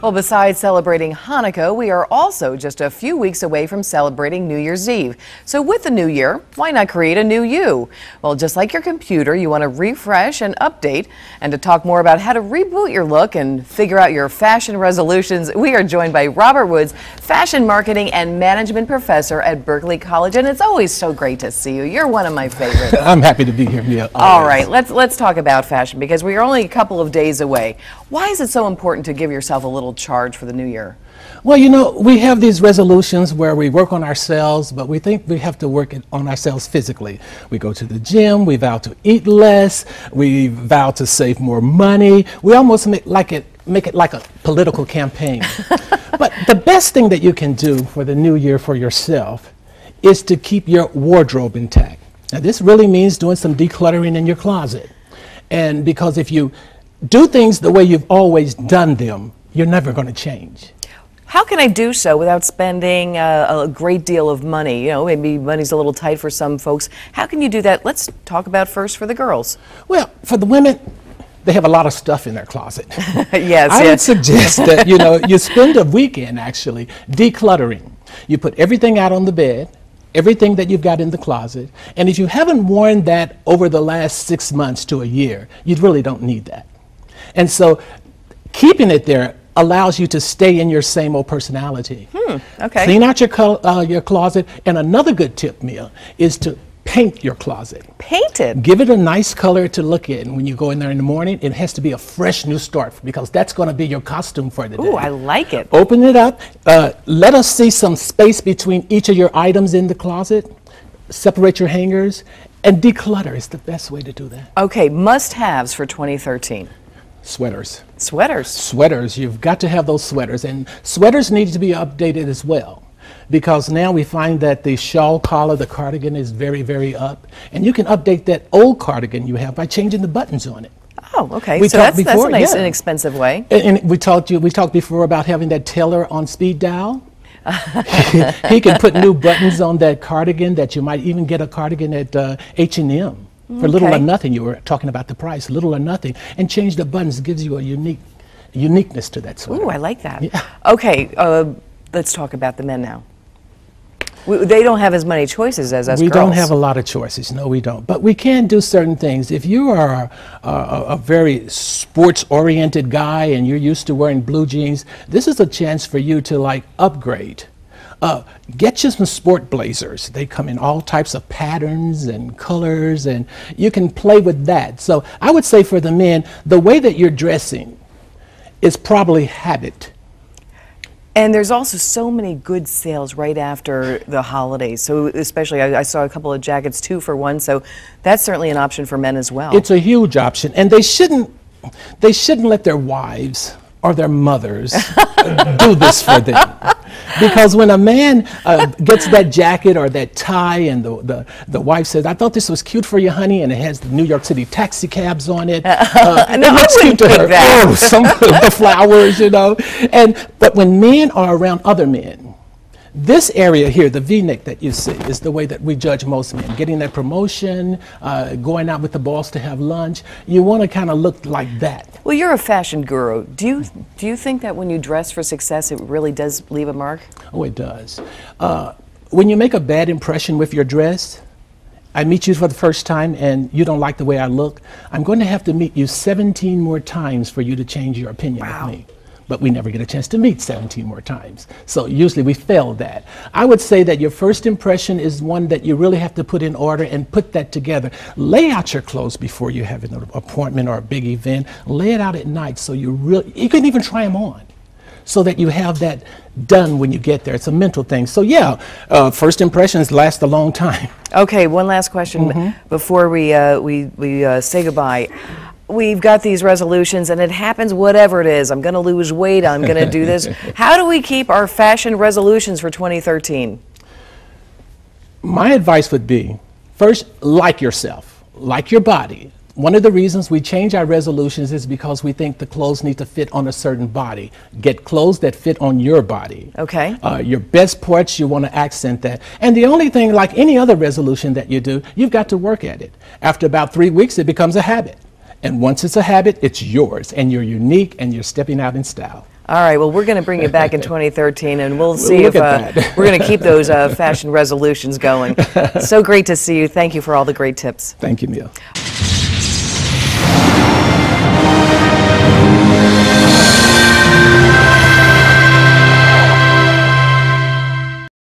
Well, besides celebrating Hanukkah, we are also just a few weeks away from celebrating New Year's Eve. So with the new year, why not create a new you? Well, just like your computer, you want to refresh and update. And to talk more about how to reboot your look and figure out your fashion resolutions, we are joined by Robert Woods, fashion marketing and management professor at Berkeley College. And it's always so great to see you. You're one of my favorites. I'm happy to be here, Mia. All right, let's talk about fashion because we are only a couple of days away. Why is it so important to give yourself a little charge for the new year? Well, you know, we have these resolutions where we work on ourselves, but we think we have to work on ourselves physically. We go to the gym, we vow to eat less, we vow to save more money. We almost make it like a political campaign. But the best thing that you can do for the new year for yourself is to keep your wardrobe intact. Now, this really means doing some decluttering in your closet. And because if you do things the way you've always done them, you're never going to change. How can I do so without spending a great deal of money? You know, maybe money's a little tight for some folks. How can you do that? Let's talk about first for the girls. Well, for the women, they have a lot of stuff in their closet. Yes, I would suggest that, you know, you spend a weekend actually decluttering. You put everything out on the bed, everything that you've got in the closet, and if you haven't worn that over the last 6 months to a year, you really don't need that. And so keeping it there allows you to stay in your same old personality. Okay. Clean out your closet, and another good tip, Mia, is to paint your closet. Paint it? Give it a nice color to look at, and when you go in there in the morning, it has to be a fresh new start because that's going to be your costume for the day. Ooh, I like it. Open it up. Let us see some space between each of your items in the closet. Separate your hangers, and declutter is the best way to do that. Okay, must-haves for 2013. Sweaters. Sweaters. Sweaters. You've got to have those sweaters, and sweaters need to be updated as well. Because now we find that the shawl collar, the cardigan is very, very up. And you can update that old cardigan you have by changing the buttons on it. Oh, okay. So that's a nice, inexpensive way. And we talked before about having that tailor on speed dial. He can put new buttons on that cardigan that you might even get a cardigan at H&M. For little or nothing. You were talking about the price, little or nothing. And change the buttons gives you a uniqueness to that sweater. Ooh, I like that. Yeah. Okay, let's talk about the men now. They don't have as many choices as us girls. We don't have a lot of choices. No, we don't. But we can do certain things. If you are a very sports-oriented guy and you're used to wearing blue jeans, this is a chance for you to like upgrade. Get you some sport blazers. They come in all types of patterns and colors, and you can play with that. So I would say for the men, the way that you're dressing is probably habit. And there's also so many good sales right after the holidays. So especially, I saw a couple of jackets 2 for 1. So that's certainly an option for men as well. It's a huge option, and they shouldn't let their wives or their mothers do this for them. Because when a man gets that jacket or that tie and the wife says, "I thought this was cute for you, honey," and it has the New York City taxi cabs on it. No, it looks cute to her. That. Oh, some of the flowers, you know. But when men are around other men, this area here, the V-neck that you see, is the way that we judge most men. Getting that promotion, going out with the boss to have lunch, you want to kind of look like that. Well, you're a fashion guru. Do you think that when you dress for success, it really does leave a mark? Oh, it does. When you make a bad impression with your dress, I meet you for the first time and you don't like the way I look, I'm going to have to meet you 17 more times for you to change your opinion of me. But we never get a chance to meet 17 more times. So usually we fail that. I would say that your first impression is one that you really have to put in order and put that together. Lay out your clothes before you have an appointment or a big event. Lay it out at night so you can even try them on so that you have that done when you get there. It's a mental thing. So yeah, first impressions last a long time. Okay, one last question before we say goodbye. We've got these resolutions and it happens whatever it is. I'm going to lose weight, I'm going to do this. How do we keep our fashion resolutions for 2013? My advice would be, first, like yourself, like your body. One of the reasons we change our resolutions is because we think the clothes need to fit on a certain body. Get clothes that fit on your body. Okay. Your best parts, you want to accent that. And the only thing, like any other resolution that you do, you've got to work at it. After about 3 weeks, it becomes a habit. And once it's a habit, it's yours, and you're unique, and you're stepping out in style. All right, well, we're going to bring you back in 2013, and we'll see Look if at that. we're going to keep those fashion resolutions going. So great to see you. Thank you for all the great tips. Thank you, Mia.